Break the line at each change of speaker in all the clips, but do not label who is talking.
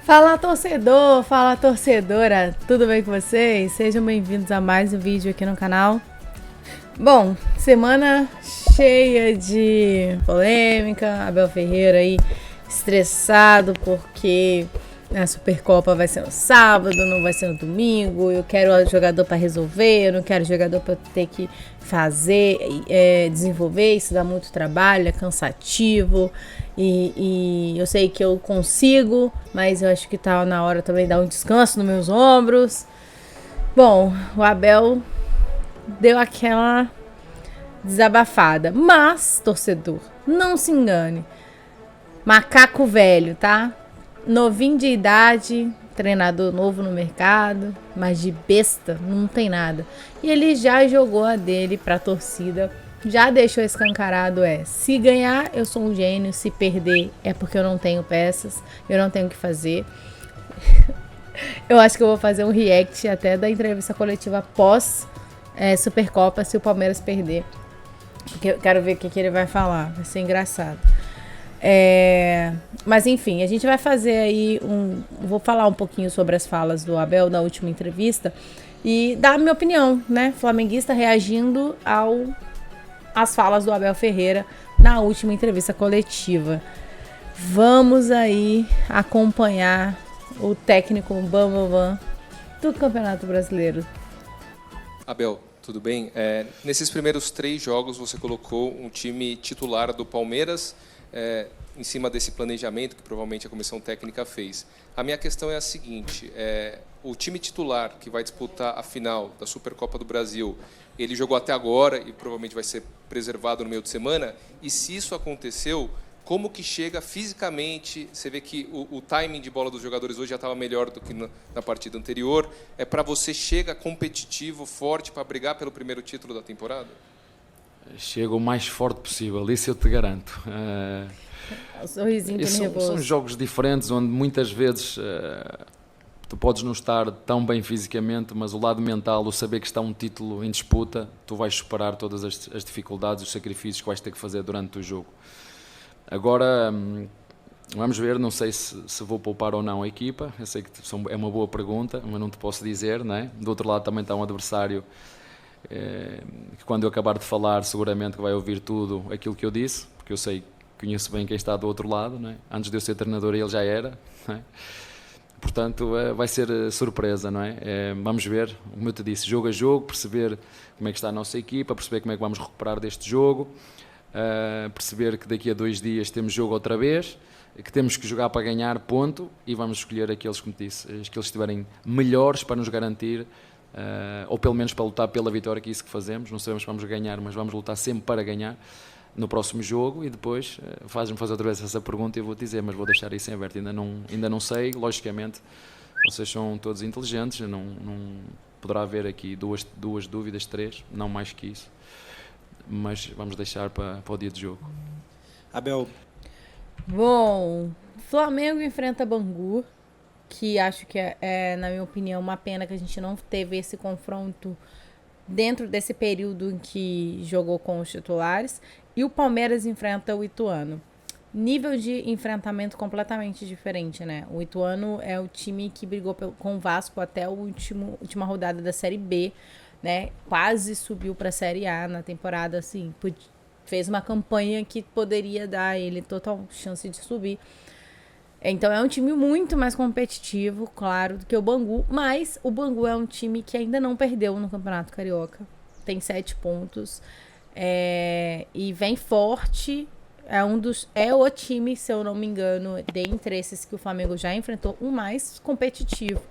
Fala torcedor, fala torcedora, tudo bem com vocês? Sejam bem-vindos a mais um vídeo aqui no canal. Bom, semana cheia de polêmica, Abel Ferreira aí estressado porque a Supercopa vai ser no sábado, não vai ser no domingo, eu quero o jogador para resolver, eu não quero jogador para ter que fazer, desenvolver, isso dá muito trabalho, é cansativo. E eu sei que eu consigo, mas eu acho que tá na hora também de dar um descanso nos meus ombros. Bom, o Abel deu aquela desabafada. Mas, torcedor, não se engane. Macaco velho, tá? Novinho de idade, treinador novo no mercado, mas de besta não tem nada. E ele já jogou a dele pra torcida. Já deixou escancarado, se ganhar eu sou um gênio, se perder é porque eu não tenho peças, eu não tenho o que fazer. Eu acho que eu vou fazer um react até da entrevista coletiva pós Supercopa, se o Palmeiras perder, porque eu quero ver o que ele vai falar, vai ser engraçado. Mas enfim, a gente vai fazer aí vou falar um pouquinho sobre as falas do Abel na última entrevista e dar a minha opinião, né, flamenguista, reagindo as falas do Abel Ferreira na última entrevista coletiva. Vamos aí acompanhar o técnico Bambambam do Campeonato Brasileiro.
Abel, tudo bem? Nesses primeiros 3 jogos você colocou um time titular do Palmeiras em cima desse planejamento que provavelmente a comissão técnica fez. A minha questão é a seguinte, o time titular que vai disputar a final da Supercopa do Brasil, ele jogou até agora e provavelmente vai ser preservado no meio de semana, e se isso aconteceu, como que chega fisicamente? Você vê que o timing de bola dos jogadores hoje já estava melhor do que na partida anterior. Para você chega competitivo, forte, para brigar pelo primeiro título da temporada?
Chega o mais forte possível, isso eu te garanto.
O sorrisinho que nervoso.
São jogos diferentes, onde muitas vezes tu podes não estar tão bem fisicamente, mas o lado mental, o saber que está um título em disputa, tu vais superar todas as dificuldades, os sacrifícios que vais ter que fazer durante o jogo. Agora, vamos ver, não sei se vou poupar ou não a equipa, eu sei que é uma boa pergunta, mas não te posso dizer, não é? Do outro lado também está um adversário que quando eu acabar de falar seguramente que vai ouvir tudo aquilo que eu disse, porque eu sei, conheço bem quem está do outro lado, não é? Antes de eu ser treinador ele já era, não é? Portanto vai ser surpresa, não é? Vamos ver, como eu te disse, jogo a jogo, perceber como é que está a nossa equipa, perceber como é que vamos recuperar deste jogo, perceber que daqui a 2 dias temos jogo outra vez, que temos que jogar para ganhar, ponto, e vamos escolher aqueles, como te disse, que eles estiverem melhores para nos garantir, ou pelo menos para lutar pela vitória, que é isso que fazemos. Não sabemos se vamos ganhar, mas vamos lutar sempre para ganhar no próximo jogo. E depois faz-me fazer outra vez essa pergunta e eu vou dizer, mas vou deixar isso em aberto, ainda não sei. Logicamente vocês são todos inteligentes, não poderá haver aqui duas dúvidas, 3, não mais que isso, mas vamos deixar para o dia de jogo.
Abel.
Bom, Flamengo enfrenta Bangu, que acho que na minha opinião, uma pena que a gente não teve esse confronto dentro desse período em que jogou com os titulares. E o Palmeiras enfrenta o Ituano. Nível de enfrentamento completamente diferente, né? O Ituano é o time que brigou com o Vasco até a última rodada da Série B, né? Quase subiu para a Série A na temporada, assim. Fez uma campanha que poderia dar a ele total chance de subir. Então é um time muito mais competitivo, claro, do que o Bangu. Mas o Bangu é um time que ainda não perdeu no Campeonato Carioca. Tem 7 pontos. E vem forte. É o time, se eu não me engano, dentre esses que o Flamengo já enfrentou, o mais competitivo.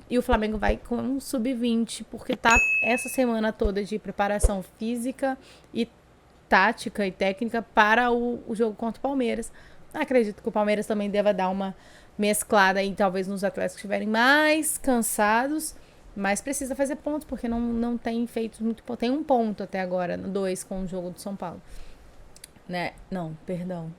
E o Flamengo vai com um sub-20, porque tá essa semana toda de preparação física e tática e técnica para o jogo contra o Palmeiras. Acredito que o Palmeiras também deva dar uma mesclada aí, talvez nos atletas que estiverem mais cansados, mas precisa fazer pontos, porque não tem feito muito. Tem 1 ponto até agora, 2 com o jogo do São Paulo. Né? Não, perdão.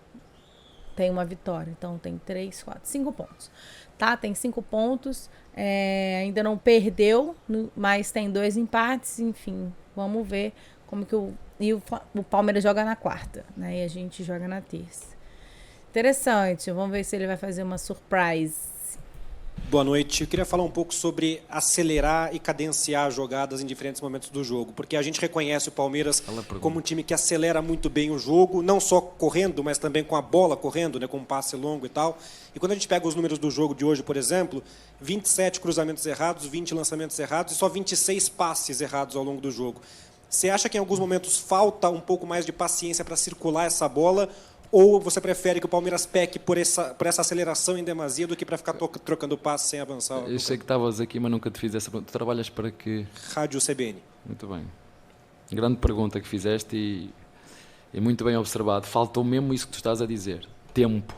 Tem uma vitória, então tem 3, 4, 5 pontos. Tá? Tem 5 pontos, ainda não perdeu, mas tem 2 empates, enfim, vamos ver como que o Palmeiras joga na quarta, né? E a gente joga na terça. Interessante, vamos ver se ele vai fazer uma surprise.
Boa noite. Eu queria falar um pouco sobre acelerar e cadenciar jogadas em diferentes momentos do jogo, porque a gente reconhece o Palmeiras como um time que acelera muito bem o jogo, não só correndo, mas também com a bola correndo, né, com um passe longo e tal. E quando a gente pega os números do jogo de hoje, por exemplo, 27 cruzamentos errados, 20 lançamentos errados e só 26 passes errados ao longo do jogo. Você acha que em alguns momentos falta um pouco mais de paciência para circular essa bola? Ou você prefere que o Palmeiras peque por essa aceleração em demasia do que para ficar trocando passe sem avançar?
Eu sei que estavas aqui, mas nunca te fiz essa pergunta. Tu trabalhas para que...
Rádio CBN.
Muito bem. Grande pergunta que fizeste e muito bem observado. Faltou mesmo isso que tu estás a dizer. Tempo.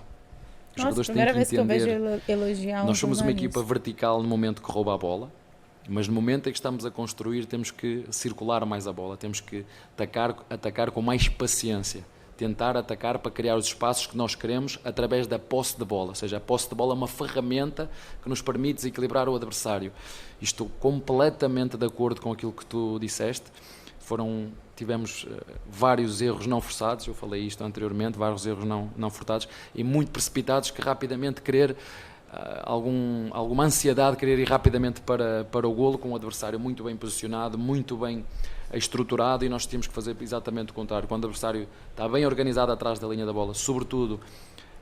Os jogadores têm que
vez que eu vejo
entender.
elogiar um
Nós somos uma
jornalista.
equipa vertical no momento que rouba a bola, mas no momento em que estamos a construir temos que circular mais a bola, temos que atacar com mais paciência. Tentar atacar para criar os espaços que nós queremos através da posse de bola. Ou seja, a posse de bola é uma ferramenta que nos permite desequilibrar o adversário. E estou completamente de acordo com aquilo que tu disseste. Tivemos vários erros não forçados, eu falei isto anteriormente, vários erros não forçados e muito precipitados, que rapidamente querer alguma ansiedade de querer ir rapidamente para o golo, com o adversário muito bem posicionado, muito bem estruturado, e nós tínhamos que fazer exatamente o contrário. Quando o adversário está bem organizado atrás da linha da bola, sobretudo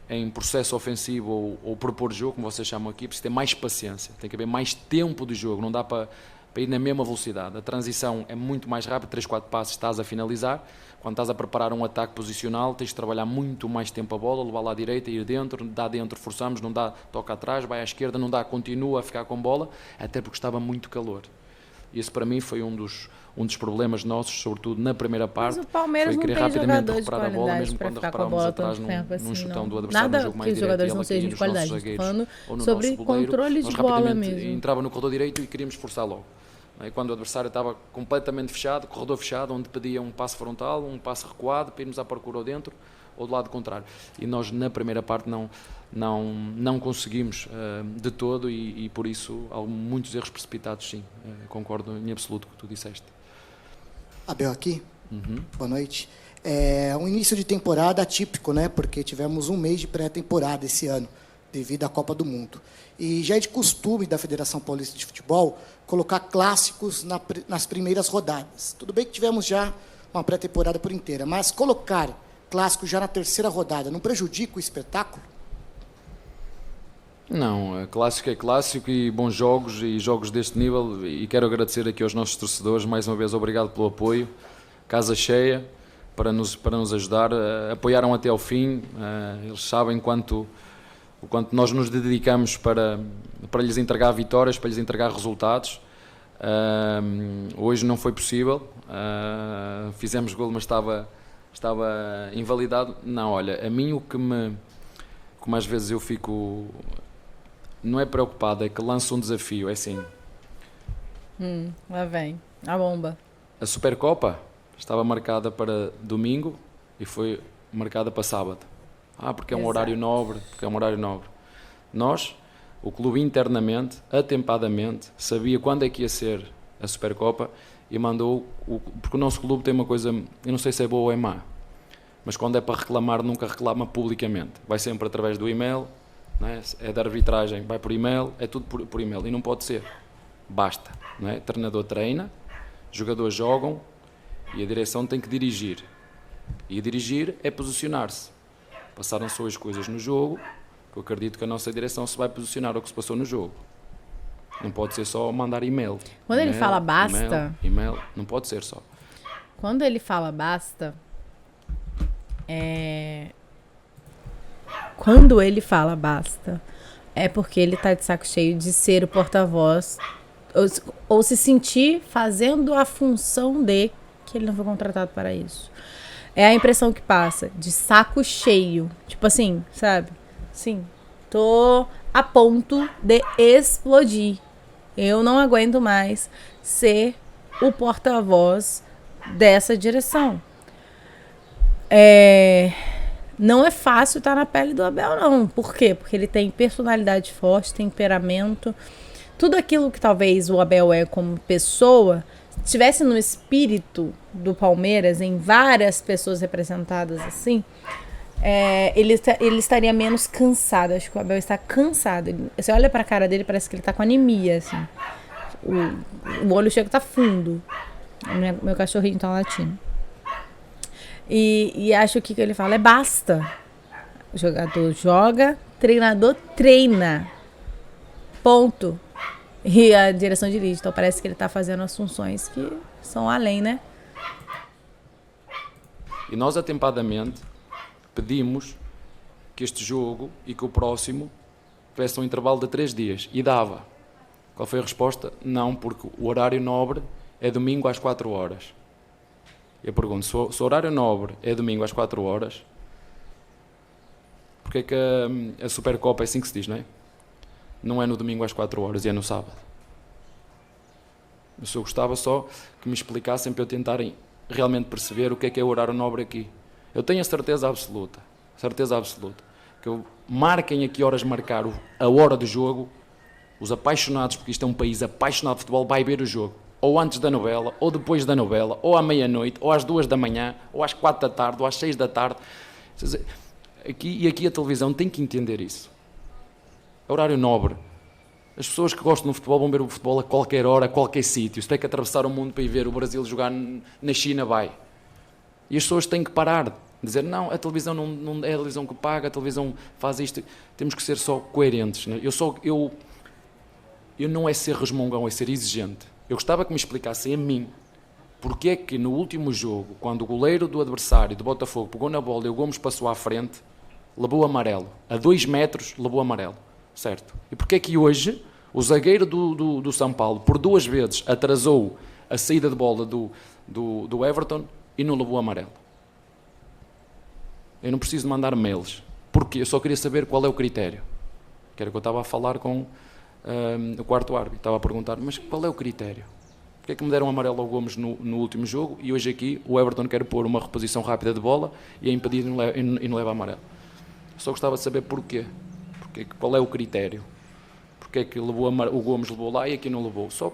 em processo ofensivo ou propor jogo, como vocês chamam aqui, precisa ter mais paciência, tem que haver mais tempo de jogo, não dá para ir na mesma velocidade. A transição é muito mais rápida, 3, 4 passos estás a finalizar. Quando estás a preparar um ataque posicional, tens de trabalhar muito mais tempo a bola, levar lá à direita, ir dentro, dá dentro, forçamos, não dá, toca atrás, vai à esquerda, não dá, continua a ficar com bola, até porque estava muito calor. E esse para mim foi um dos problemas nossos, sobretudo na primeira parte.
Mas o Palmeiras
foi
não
querer
tem
rapidamente
jogadores de
recuperar a bola,
qualidade
mesmo
para
quando
ficar com a
reparávamos
bola
atrás
tanto tempo
num
assim,
chutão
não.
do adversário, no
Nada
jogo mais
que os
direto,
jogadores
e
não
ela
sejam
caía
de
nos
qualidade,
nossos
estou
zagueiros
falando
ou no
sobre
nosso goleiro,
controle de
nós
bola
rapidamente
mesmo.
entrava no corredor direito e queríamos forçar logo. E quando o adversário estava completamente fechado, corredor fechado, onde pedia um passe frontal, um passe recuado, para irmos à procura dentro ou do lado contrário. E nós na primeira parte não conseguimos de todo, e por isso há muitos erros precipitados, sim. Concordo em absoluto com o que tu disseste.
Abel aqui, Boa noite. É um início de temporada atípico, né? Porque tivemos um mês de pré-temporada esse ano, devido à Copa do Mundo. E já é de costume da Federação Paulista de Futebol colocar clássicos nas primeiras rodadas. Tudo bem que tivemos já uma pré-temporada por inteira, mas colocar clássico já na terceira rodada não prejudica o espetáculo?
Não, clássico é clássico, e bons jogos e jogos deste nível, e quero agradecer aqui aos nossos torcedores, mais uma vez obrigado pelo apoio, casa cheia, para nos ajudar, apoiaram até ao fim, eles sabem o quanto nós nos dedicamos para lhes entregar vitórias, para lhes entregar resultados. Hoje não foi possível, fizemos golo, mas estava invalidado. Não, olha, a mim como às vezes eu fico, não é preocupado, é que lanço um desafio, é assim.
Lá vem, a bomba.
A Supercopa estava marcada para domingo e foi marcada para sábado. Porque é um horário nobre, Nós, o clube internamente, atempadamente, sabia quando é que ia ser a Supercopa e mandou, porque o nosso clube tem uma coisa, eu não sei se é boa ou é má, mas quando é para reclamar, nunca reclama publicamente. Vai sempre através do e-mail, não é? É da arbitragem, vai por e-mail, é tudo por e-mail, e não pode ser. Basta, não é? O treinador treina, os jogadores jogam e a direção tem que dirigir. E dirigir é posicionar-se. Passaram-se hoje coisas no jogo, que eu acredito que a nossa direção se vai posicionar ao que se passou no jogo. Não pode ser só mandar e-mail.
Quando ele fala basta...
E-mail, não pode ser só.
Quando ele fala basta... Quando ele fala basta, é porque ele tá de saco cheio de ser o porta-voz ou se sentir fazendo a função de que ele não foi contratado para isso. É a impressão que passa, de saco cheio. Tipo assim, sabe? Sim, tô a ponto de explodir. Eu não aguento mais ser o porta-voz dessa direção. Não é fácil estar na pele do Abel, não. Por quê? Porque ele tem personalidade forte, temperamento. Tudo aquilo que talvez o Abel é como pessoa, tivesse no espírito do Palmeiras, em várias pessoas representadas assim, ele estaria menos cansado. Acho que o Abel está cansado. Você olha pra cara dele, parece que ele tá com anemia, assim. O olho chega a tá fundo. Meu cachorrinho tá latindo. E acho que o que ele fala é basta. O jogador joga, treinador treina. Ponto. E a direção dirige. Então parece que ele tá fazendo as funções que são além, né?
E nós, atempadamente, pedimos que este jogo e que o próximo tivesse um intervalo de 3 dias. E dava. Qual foi a resposta? Não, porque o horário nobre é domingo às 4 horas. Eu pergunto, se o horário nobre é domingo às 4 horas, porque é que a Supercopa é assim que se diz, não é? Não é no domingo às 4 horas e é no sábado. Eu só gostava só que me explicassem para eu tentarem realmente perceber o que é o horário nobre aqui. Eu tenho a certeza absoluta, que eu marquem aqui horas de marcar a hora do jogo, os apaixonados, porque isto é um país apaixonado de futebol, vai ver o jogo. Ou antes da novela, ou depois da novela, ou à meia-noite, ou às 2 da manhã, ou às 4 da tarde, ou às 6 da tarde. Aqui a televisão tem que entender isso. É horário nobre. As pessoas que gostam do futebol vão ver o futebol a qualquer hora, a qualquer sítio. Se tem que atravessar o mundo para ir ver o Brasil jogar na China, vai. E as pessoas têm que parar de dizer, não, a televisão não é a televisão que paga, a televisão faz isto. Temos que ser só coerentes. Né? Eu não é ser resmungão, é ser exigente. Eu gostava que me explicassem a mim porque é que no último jogo, quando o goleiro do adversário, do Botafogo, pegou na bola e o Gomes passou à frente, levou amarelo. A 2 metros, levou amarelo. Certo? E porque é que hoje o zagueiro do São Paulo, por 2 vezes, atrasou a saída de bola do Everton e não levou amarelo? Eu não preciso mandar mails. Porquê? Eu só queria saber qual é o critério. Que era o que eu estava a falar com o quarto árbitro. Estava a perguntar, mas qual é o critério? Porque é que me deram amarelo ao Gomes no último jogo e hoje aqui o Everton quer pôr uma reposição rápida de bola e é impedido e não leva amarelo? Só gostava de saber porquê. Qual é o critério? Porque é que o Gomes levou lá e aqui não levou? Só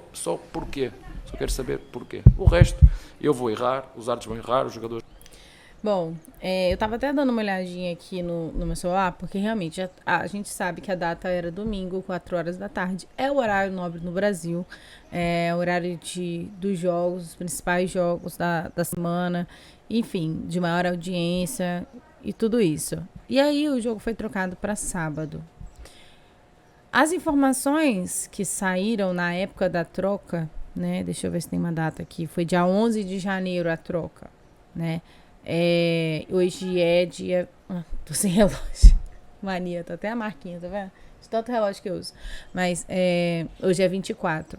porquê? Só quero saber porquê. O resto, eu vou errar, os árbitros vão errar, os jogadores...
Bom, eu tava até dando uma olhadinha aqui no meu celular, porque realmente a gente sabe que a data era domingo, 4 horas da tarde. É o horário nobre no Brasil, é o horário dos jogos, os principais jogos da semana, enfim, de maior audiência e tudo isso. E aí o jogo foi trocado para sábado. As informações que saíram na época da troca, né? Deixa eu ver se tem uma data aqui. Foi dia 11 de janeiro a troca, né? Hoje é dia... tô sem relógio. Mania, tá até a marquinha, tá vendo? De tanto relógio que eu uso. Mas hoje é 24.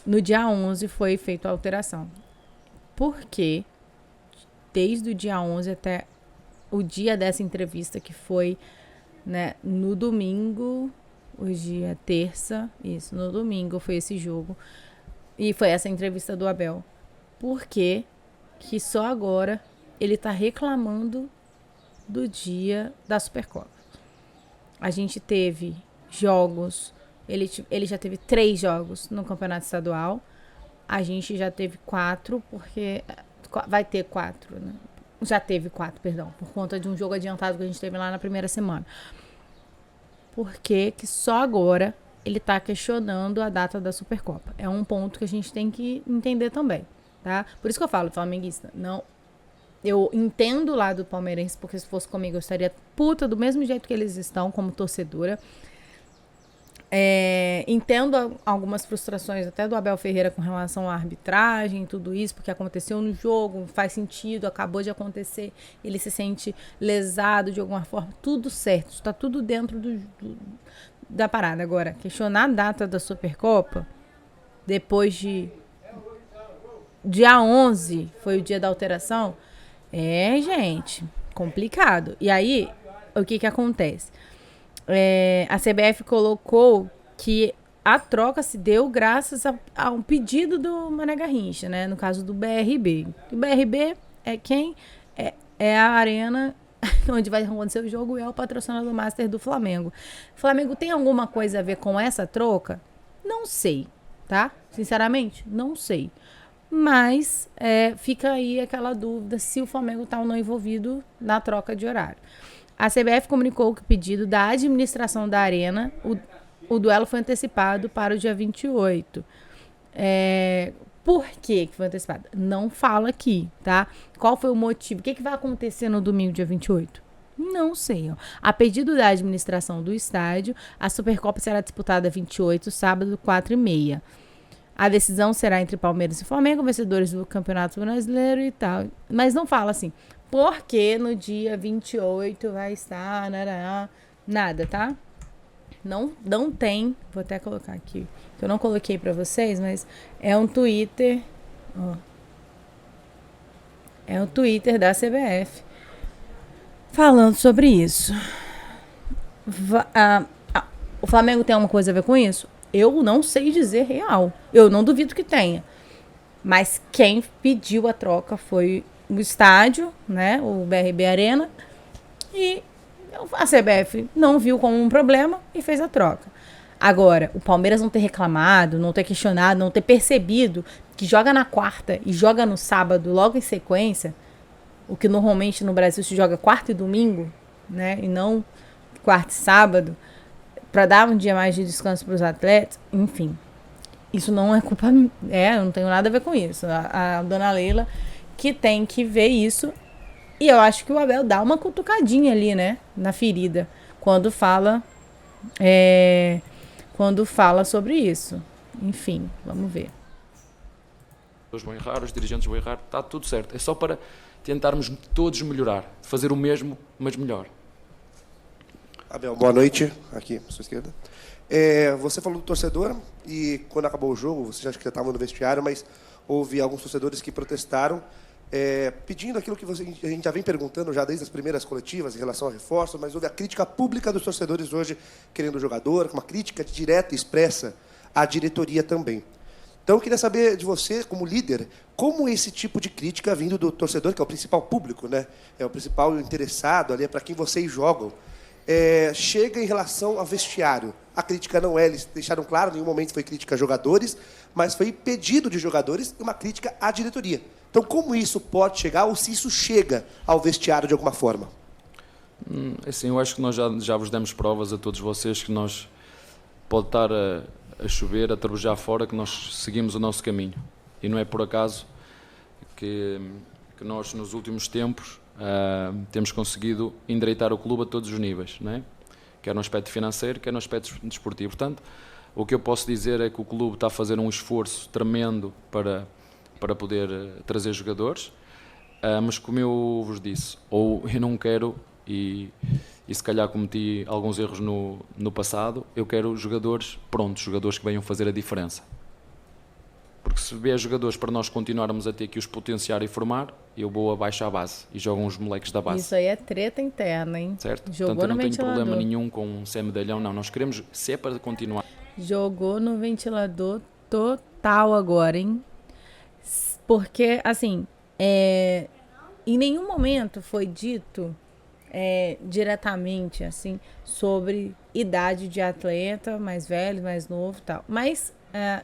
No dia 11 foi feita a alteração. Por quê? Desde o dia 11 até o dia dessa entrevista, que foi, né, no domingo, hoje é terça, isso, no domingo foi esse jogo, e foi essa entrevista do Abel. Por quê? Que só agora ele tá reclamando do dia da Supercopa. A gente teve jogos, ele já teve 3 jogos no Campeonato Estadual, a gente já teve 4, porque vai ter 4, né? Já teve 4, perdão, por conta de um jogo adiantado que a gente teve lá na primeira semana. Por que só agora ele tá questionando a data da Supercopa? É um ponto que a gente tem que entender também, tá? Por isso que eu falo, flamenguista, não... Eu entendo o lado do palmeirense, porque se fosse comigo eu estaria puta do mesmo jeito que eles estão, como torcedora. Entendo algumas frustrações até do Abel Ferreira com relação à arbitragem e tudo isso, porque aconteceu no jogo, faz sentido, acabou de acontecer, ele se sente lesado de alguma forma, tudo certo, está tudo dentro da parada. Agora, questionar a data da Supercopa, depois de dia 11, foi o dia da alteração, gente, complicado. E aí, o que acontece? A CBF colocou que a troca se deu graças a um pedido do Mané Garrincha, né? No caso do BRB. O BRB é quem é a arena onde vai acontecer o jogo e é o patrocinador master do Flamengo. O Flamengo tem alguma coisa a ver com essa troca? Não sei, tá? Sinceramente, não sei. mas fica aí aquela dúvida se o Flamengo está ou não envolvido na troca de horário. A CBF comunicou que o pedido da administração da Arena, o duelo foi antecipado para o dia 28. Por que foi antecipado? Não fala aqui, tá? Qual foi o motivo? O que vai acontecer no domingo, dia 28? Não sei. Ó. A pedido da administração do estádio, a Supercopa será disputada 28, sábado, 4h30. A decisão será entre Palmeiras e Flamengo, vencedores do Campeonato Brasileiro e tal. Mas não fala assim, porque no dia 28 vai estar... Nada, tá? Não tem... Vou até colocar aqui, que eu não coloquei pra vocês, mas é um Twitter... Ó, é um Twitter da CBF falando sobre isso. O Flamengo tem alguma coisa a ver com isso? Eu não sei dizer real. Eu não duvido que tenha. Mas quem pediu a troca foi o estádio, né? O BRB Arena. E a CBF não viu como um problema e fez a troca. Agora, o Palmeiras não ter reclamado, não ter questionado, não ter percebido que joga na quarta e joga no sábado logo em sequência, o que normalmente no Brasil se joga quarta e domingo, né? E não quarta e sábado, para dar um dia mais de descanso para os atletas, enfim. Isso não é culpa... eu não tenho nada a ver com isso. A dona Leila que tem que ver isso. E eu acho que o Abel dá uma cutucadinha ali, né? Na ferida. Quando fala sobre isso. Enfim, vamos ver.
Os vão errar, os dirigentes vão errar, está tudo certo. É só para tentarmos todos melhorar. Fazer o mesmo, mas melhor.
Abel, boa noite. Aqui, à sua esquerda. Você falou do torcedor e quando acabou o jogo, você já acha que já estava no vestiário, mas houve alguns torcedores que protestaram, pedindo aquilo que a gente já vem perguntando já desde as primeiras coletivas em relação ao reforço, mas houve a crítica pública dos torcedores hoje querendo o jogador, uma crítica direta e expressa à diretoria também. Então, eu queria saber de você, como líder, como esse tipo de crítica vindo do torcedor, que é o principal público, né? É o principal interessado ali, é para quem vocês jogam, chega em relação ao vestiário. A crítica não eles deixaram claro, em nenhum momento foi crítica a jogadores, mas foi pedido de jogadores uma crítica à diretoria. Então, como isso pode chegar, ou se isso chega ao vestiário de alguma forma?
Assim, eu acho que nós já vos demos provas a todos vocês que nós pode estar a chover, a trabujar fora, que nós seguimos o nosso caminho. E não é por acaso que nós, nos últimos tempos, temos conseguido endireitar o clube a todos os níveis, não é? Quer no aspecto financeiro, quer no aspecto desportivo. Portanto, o que eu posso dizer é que o clube está a fazer um esforço tremendo para poder trazer jogadores, mas como eu vos disse, ou eu não quero, e se calhar cometi alguns erros no passado, eu quero jogadores prontos, jogadores que venham fazer a diferença. Porque se vier jogadores para nós continuarmos a ter que os potenciar e formar, eu vou abaixo à base e jogam os moleques da base.
Isso aí é treta interna, hein?
Certo?
Jogou
Portanto, eu
no
não tenho
ventilador.
problema nenhum com ser medalhão, não. Nós queremos, se é para continuar.
Jogou no ventilador total agora, hein? Porque, assim, em nenhum momento foi dito diretamente, assim, sobre idade de atleta, mais velho, mais novo e tal. Mas,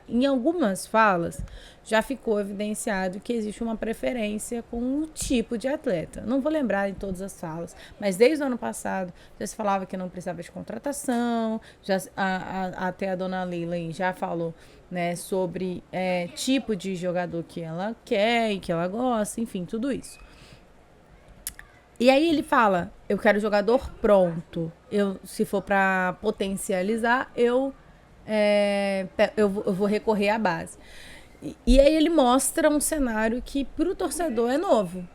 em algumas falas, já ficou evidenciado que existe uma preferência com um tipo de atleta. Não vou lembrar em todas as falas, mas desde o ano passado já se falava que não precisava de contratação, até a dona Leila aí já falou, né, sobre tipo de jogador que ela quer e que ela gosta, enfim, tudo isso. E aí ele fala, eu quero jogador pronto. Se for para potencializar, eu vou recorrer à base. E aí ele mostra um cenário que para o torcedor é novo.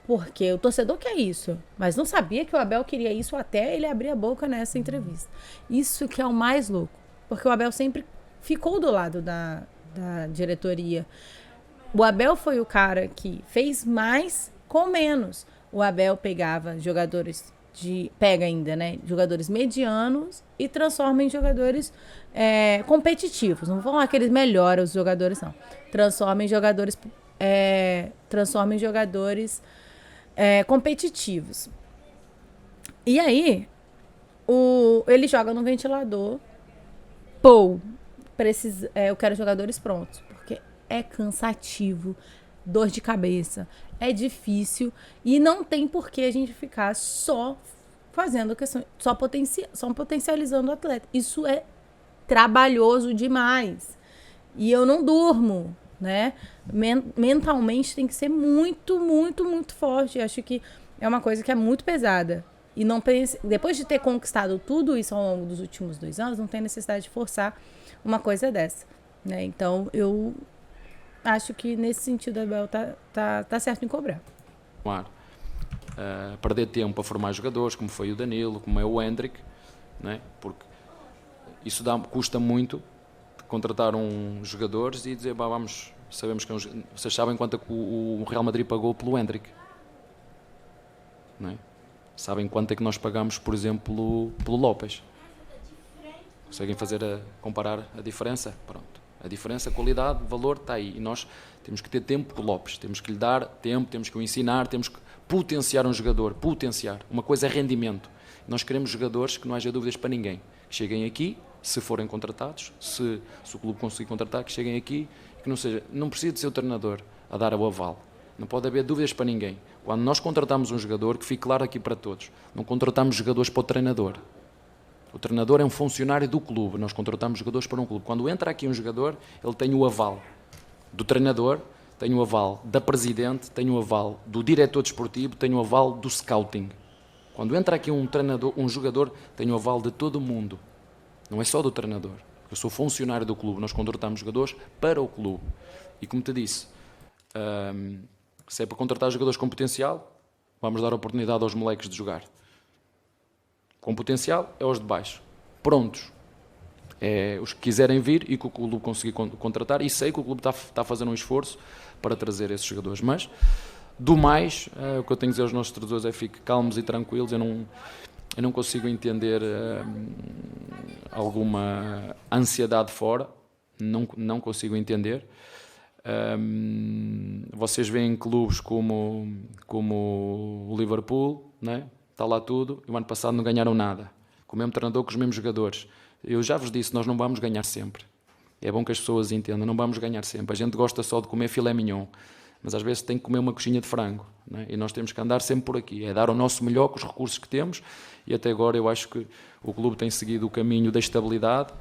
Porque o torcedor quer isso, mas não sabia que o Abel queria isso até ele abrir a boca nessa entrevista. Isso que é o mais louco. Porque o Abel sempre ficou do lado da diretoria. O Abel foi o cara que fez mais com menos. O Abel pegava jogadores pega ainda, né? Jogadores medianos e transforma em jogadores competitivos. Não vou falar que eles melhoram os jogadores, não. Transforma em jogadores competitivos. E aí, ele joga no ventilador. Eu quero jogadores prontos. Porque é cansativo, dor de cabeça, é difícil e não tem por que a gente ficar só fazendo questão, só potencializando o atleta. Isso é trabalhoso demais. E eu não durmo, né? Mentalmente tem que ser muito, muito, muito forte. Eu acho que é uma coisa que é muito pesada. E não depois de ter conquistado tudo isso ao longo dos últimos 2 anos, não tem necessidade de forçar uma coisa dessa, né? Então, eu acho que nesse sentido a Abel tá certo em cobrar.
Claro. Perder tempo a formar jogadores, como foi o Danilo, como é o Hendrick, né? Porque isso custa muito contratar jogadores e dizer, sabemos que vocês sabem quanto é que o Real Madrid pagou pelo Hendrick, não é? Sabem quanto é que nós pagamos, por exemplo, pelo López? Conseguem comparar a diferença? Pronto. A diferença, a qualidade, o valor está aí. E nós temos que ter tempo para o López. Temos que lhe dar tempo, temos que o ensinar, temos que potenciar um jogador. Potenciar. Uma coisa é rendimento. Nós queremos jogadores que não haja dúvidas para ninguém. Que cheguem aqui, se forem contratados, se o clube conseguir contratar, que cheguem aqui, que não precisa de ser o treinador a dar o aval. Não pode haver dúvidas para ninguém. Quando nós contratamos um jogador, que fique claro aqui para todos, não contratamos jogadores para o treinador. O treinador é um funcionário do clube, nós contratamos jogadores para um clube. Quando entra aqui um jogador, ele tem o aval do treinador, tem o aval da presidente, tem o aval do diretor desportivo, tem o aval do scouting. Quando entra aqui um jogador, tem o aval de todo mundo. Não é só do treinador. Eu sou funcionário do clube, nós contratamos jogadores para o clube. E como te disse, se é para contratar jogadores com potencial, vamos dar a oportunidade aos moleques de jogar. Com potencial é os de baixo. Prontos. É os que quiserem vir e que o clube conseguir contratar. E sei que o clube está a fazer um esforço para trazer esses jogadores. Mas, do mais, o que eu tenho a dizer aos nossos treinadores é fiquem calmos e tranquilos. Eu não consigo entender alguma ansiedade fora. Não consigo entender. Vocês veem clubes como o Liverpool, né? Está lá tudo, e o ano passado não ganharam nada, com o mesmo treinador, com os mesmos jogadores. Eu já vos disse, nós não vamos ganhar sempre. É bom que as pessoas entendam, não vamos ganhar sempre. A gente gosta só de comer filé mignon, mas às vezes tem que comer uma coxinha de frango, né? E nós temos que andar sempre por aqui, é dar o nosso melhor com os recursos que temos, e até agora eu acho que o clube tem seguido o caminho da estabilidade,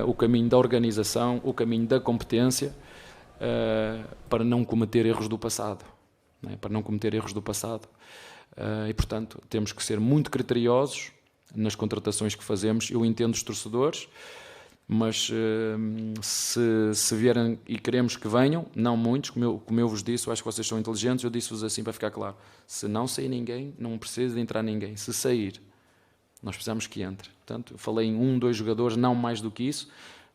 o caminho da organização, o caminho da competência, para não cometer erros do passado, né? Para não cometer erros do passado. E, portanto, temos que ser muito criteriosos nas contratações que fazemos. Eu entendo os torcedores, mas se vierem e queremos que venham, não muitos, como eu vos disse, eu acho que vocês são inteligentes, eu disse-vos assim para ficar claro. Se não sair ninguém, não precisa de entrar ninguém. Se sair, nós precisamos que entre. Portanto, eu falei em 2 jogadores, não mais do que isso,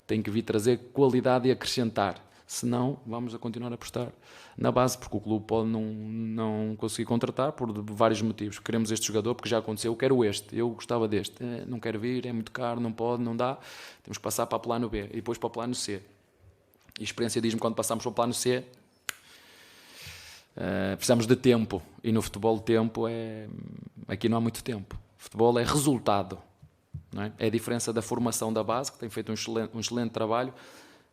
tem que vir trazer qualidade e acrescentar. Senão, vamos a continuar a apostar na base, porque o clube pode não conseguir contratar por vários motivos. Queremos este jogador, porque já aconteceu, eu quero este, eu gostava deste. Não quero vir, é muito caro, não pode, não dá. Temos que passar para o plano B e depois para o plano C. E a experiência diz-me, quando passamos para o plano C, precisamos de tempo. E no futebol, tempo aqui não há muito tempo. O futebol é resultado. Não é? É a diferença da formação da base, que tem feito um excelente trabalho.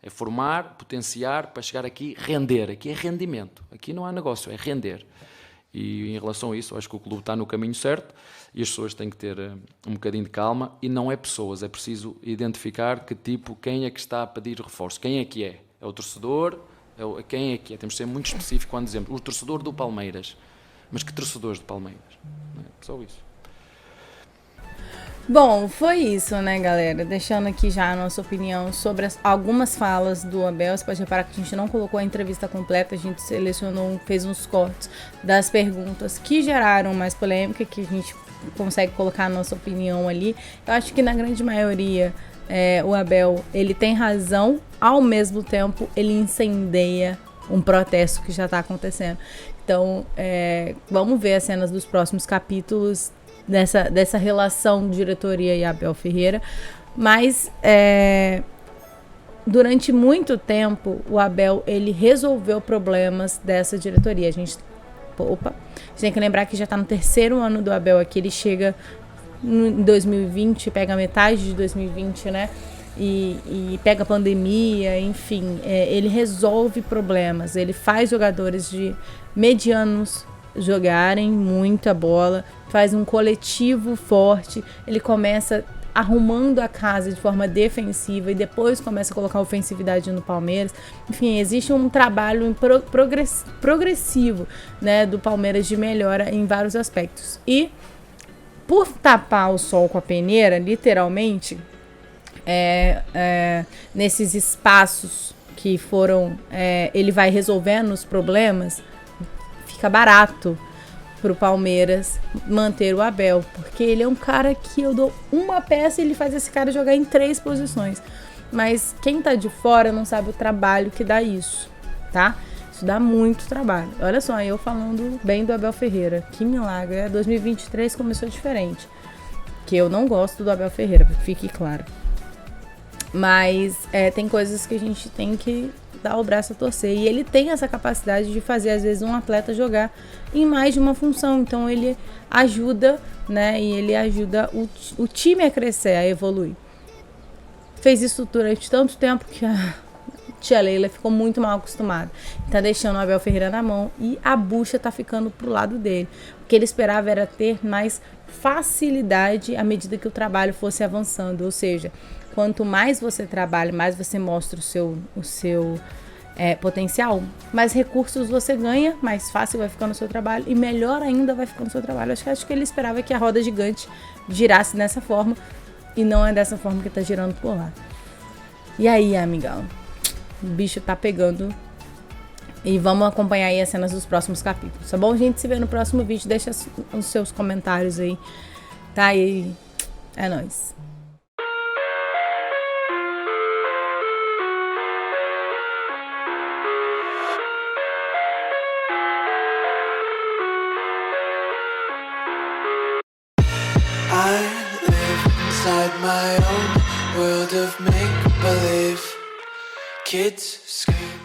É formar, potenciar, para chegar aqui, render. Aqui é rendimento. Aqui não há negócio, é render. E em relação a isso, acho que o clube está no caminho certo e as pessoas têm que ter um bocadinho de calma. E não é pessoas, é preciso identificar quem é que está a pedir reforço. Quem é que é? É o torcedor? Quem é que é? Temos de ser muito específico quando dizemos o torcedor do Palmeiras. Mas que torcedores do Palmeiras? Não é só isso.
Bom, foi isso, né, galera? Deixando aqui já a nossa opinião sobre algumas falas do Abel. Você pode reparar que a gente não colocou a entrevista completa, a gente selecionou, fez uns cortes das perguntas que geraram mais polêmica, que a gente consegue colocar a nossa opinião ali. Eu acho que na grande maioria o Abel, ele tem razão, ao mesmo tempo ele incendeia um protesto que já está acontecendo. Então, vamos ver as cenas dos próximos capítulos dessa relação diretoria e Abel Ferreira, mas durante muito tempo o Abel ele resolveu problemas dessa diretoria. A gente tem que lembrar que já está no 3º ano do Abel aqui, ele chega em 2020, pega metade de 2020, né? e pega pandemia, enfim, ele resolve problemas, ele faz jogadores de medianos jogarem muita bola, faz um coletivo forte, ele começa arrumando a casa de forma defensiva e depois começa a colocar ofensividade no Palmeiras. Enfim, existe um trabalho progressivo, né, do Palmeiras de melhora em vários aspectos. E por tapar o sol com a peneira, literalmente, nesses espaços que foram... ele vai resolvendo os problemas, fica barato pro Palmeiras manter o Abel, porque ele é um cara que eu dou uma peça e ele faz esse cara jogar em 3 posições. Mas quem tá de fora não sabe o trabalho que dá isso, tá? Isso dá muito trabalho. Olha só, eu falando bem do Abel Ferreira. Que milagre. 2023 começou diferente. Que eu não gosto do Abel Ferreira, fique claro. Mas tem coisas que a gente tem que dar o braço a torcer. E ele tem essa capacidade de fazer, às vezes, um atleta jogar em mais de uma função. Então, ele ajuda, né? E ele ajuda o time a crescer, a evoluir. Fez isso durante tanto tempo que a tia Leila ficou muito mal acostumada. Tá deixando o Abel Ferreira na mão e a bucha tá ficando pro lado dele. O que ele esperava era ter mais facilidade à medida que o trabalho fosse avançando. Ou seja, quanto mais você trabalha, mais você mostra o seu potencial, mais recursos você ganha, mais fácil vai ficando o seu trabalho e melhor ainda vai ficando o seu trabalho. Acho que ele esperava que a roda gigante girasse dessa forma e não é dessa forma que tá girando por lá. E aí, amigão? O bicho tá pegando. E vamos acompanhar aí as cenas dos próximos capítulos, tá bom? A gente se vê no próximo vídeo. Deixa os seus comentários aí, tá? E é nóis.
I live inside my own world of make-believe. Kids scream.